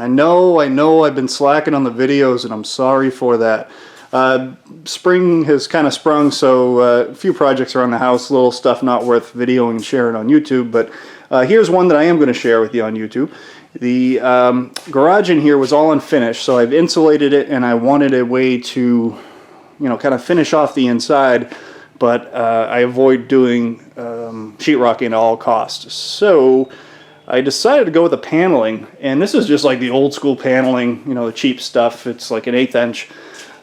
know I've been slacking on the videos, and I'm sorry for that. Spring has kind of sprung, so a few projects around the house, little stuff not worth videoing and sharing on YouTube, but here's one that I am going to share with you on YouTube. The garage in here was all unfinished, so I've insulated it, and I wanted a way to, kind of finish off the inside, but I avoid doing sheetrocking at all costs. So I decided to go with the paneling, and this is just like the old school paneling, the cheap stuff. It's like an 1/8 inch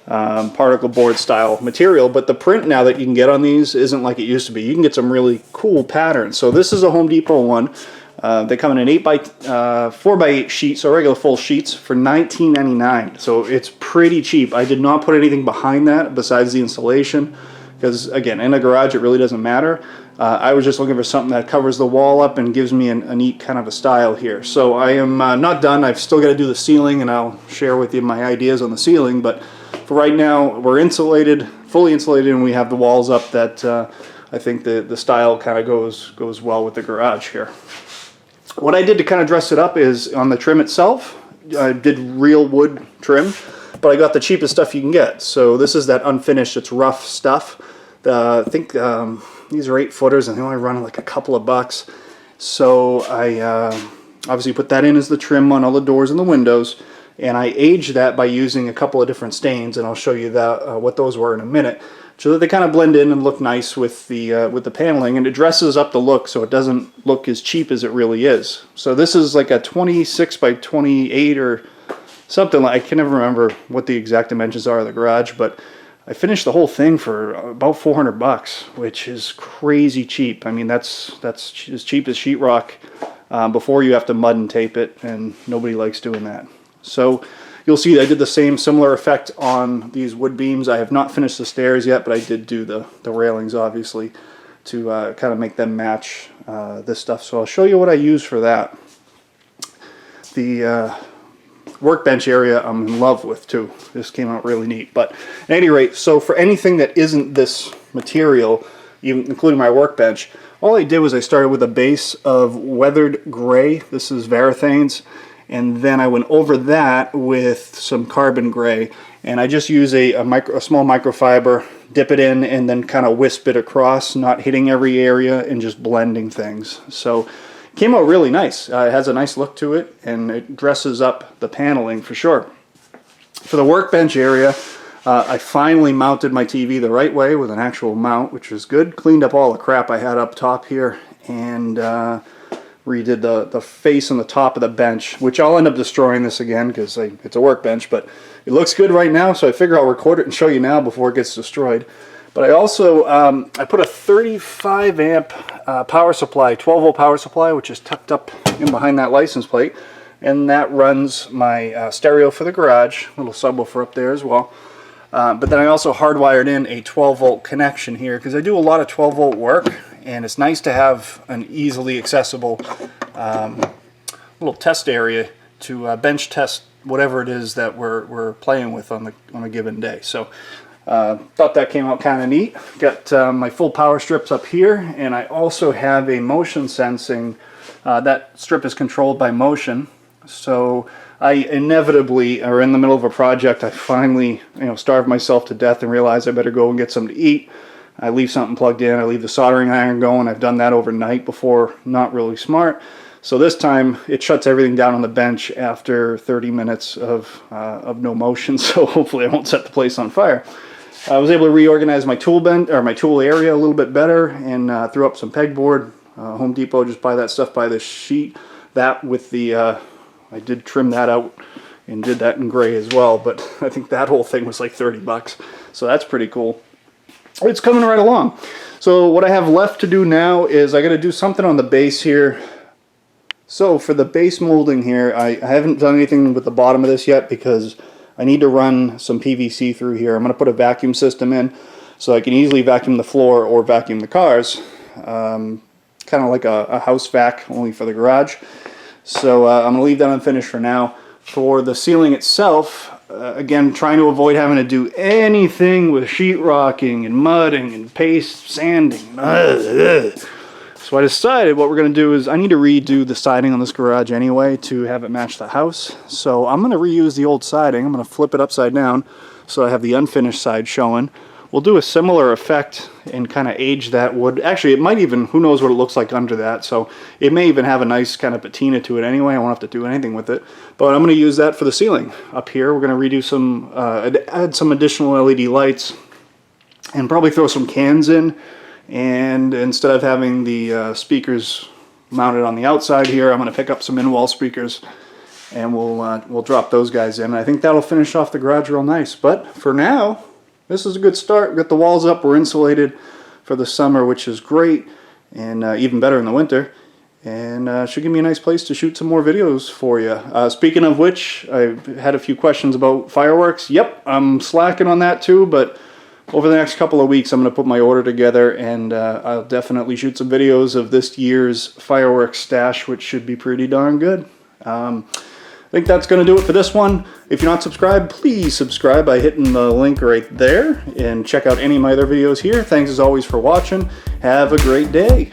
particle board style material, but the print now that you can get on these isn't like it used to be. You can get some really cool patterns. So this is a Home Depot one. They come in an 4x8 sheet, so regular full sheets, for $19.99. So it's pretty cheap. I did not put anything behind that besides the insulation, because again, in a garage it really doesn't matter. I was just looking for something that covers the wall up and gives me a neat kind of a style here. So I am not done. I've still got to do the ceiling, and I'll share with you my ideas on the ceiling, but for right now we're insulated, fully insulated, and we have the walls up that I think the style kind of goes well with the garage here. What I did to kind of dress it up is on the trim itself, I did real wood trim, but I got the cheapest stuff you can get. So this is that unfinished, it's rough stuff. I think these are 8-footers, and they only run like a couple of bucks. So I obviously put that in as the trim on all the doors and the windows, and I aged that by using a couple of different stains, and I'll show you that what those were in a minute, so that they kind of blend in and look nice with the paneling, and it dresses up the look so it doesn't look as cheap as it really is. So this is like a 26 by 28 or something like, I can never remember what the exact dimensions are of the garage, but I finished the whole thing for about 400 bucks, which is crazy cheap. I mean, that's as cheap as sheetrock before you have to mud and tape it, and nobody likes doing that. So you'll see I did the similar effect on these wood beams. I have not finished the stairs yet, but I did do the railings, obviously, to kind of make them match this stuff. So I'll show you what I use for that. The workbench area I'm in love with too. This came out really neat. But at any rate, so for anything that isn't this material, even including my workbench, all I did was I started with a base of weathered gray. This is Varathane's. And then I went over that with some carbon gray, and I just use a small microfiber, dip it in, and then kind of wisp it across, not hitting every area and just blending things. So it came out really nice. It has a nice look to it, and it dresses up the paneling for sure. For the workbench area, I finally mounted my TV the right way with an actual mount, which was good. Cleaned up all the crap I had up top here, and redid the face on the top of the bench, which I'll end up destroying this again because it's a workbench, but it looks good right now, so I figure I'll record it and show you now before it gets destroyed. But I also I put a 35 amp power supply, 12 volt power supply, which is tucked up in behind that license plate, and that runs my stereo for the garage, little subwoofer up there as well. But then I also hardwired in a 12 volt connection here because I do a lot of 12 volt work, and it's nice to have an easily accessible little test area to bench test whatever it is that we're playing with on a given day. So thought that came out kind of neat. Got my full power strips up here, and I also have a motion sensing. That strip is controlled by motion. So I inevitably are in the middle of a project. I finally starve myself to death and realize I better go and get something to eat. I leave something plugged in, I leave the soldering iron going. I've done that overnight before, not really smart. So this time it shuts everything down on the bench after 30 minutes of no motion, so hopefully I won't set the place on fire. I was able to reorganize my tool area a little bit better, and threw up some pegboard. Home Depot, just buy that stuff by the sheet. That with the, I did trim that out and did that in gray as well, but I think that whole thing was like 30 bucks. So that's pretty cool. It's coming right along. So what I have left to do now is I got to do something on the base here. So for the base molding here, I haven't done anything with the bottom of this yet because I need to run some PVC through here. I'm going to put a vacuum system in so I can easily vacuum the floor or vacuum the cars. Kind of like a house vac, only for the garage. So I'm going to leave that unfinished for now. For the ceiling itself, again, trying to avoid having to do anything with sheetrocking and mudding and paste sanding. So I decided what we're going to do is I need to redo the siding on this garage anyway to have it match the house. So I'm going to reuse the old siding. I'm going to flip it upside down so I have the unfinished side showing. We'll do a similar effect and kind of age that wood. Actually, it might even, who knows what it looks like under that. So it may even have a nice kind of patina to it anyway. I won't have to do anything with it. But I'm going to use that for the ceiling. Up here, we're going to redo some, add some additional LED lights and probably throw some cans in. And instead of having the speakers mounted on the outside here, I'm going to pick up some in-wall speakers and we'll drop those guys in. I think that'll finish off the garage real nice. But for now, this is a good start. We got the walls up, we're insulated for the summer, which is great, and even better in the winter. And should give me a nice place to shoot some more videos for you. Speaking of which, I had a few questions about fireworks. Yep, I'm slacking on that too, but over the next couple of weeks, I'm going to put my order together, and I'll definitely shoot some videos of this year's fireworks stash, which should be pretty darn good. I think that's going to do it for this one. If you're not subscribed, please subscribe by hitting the link right there, and check out any of my other videos here. Thanks as always for watching. Have a great day.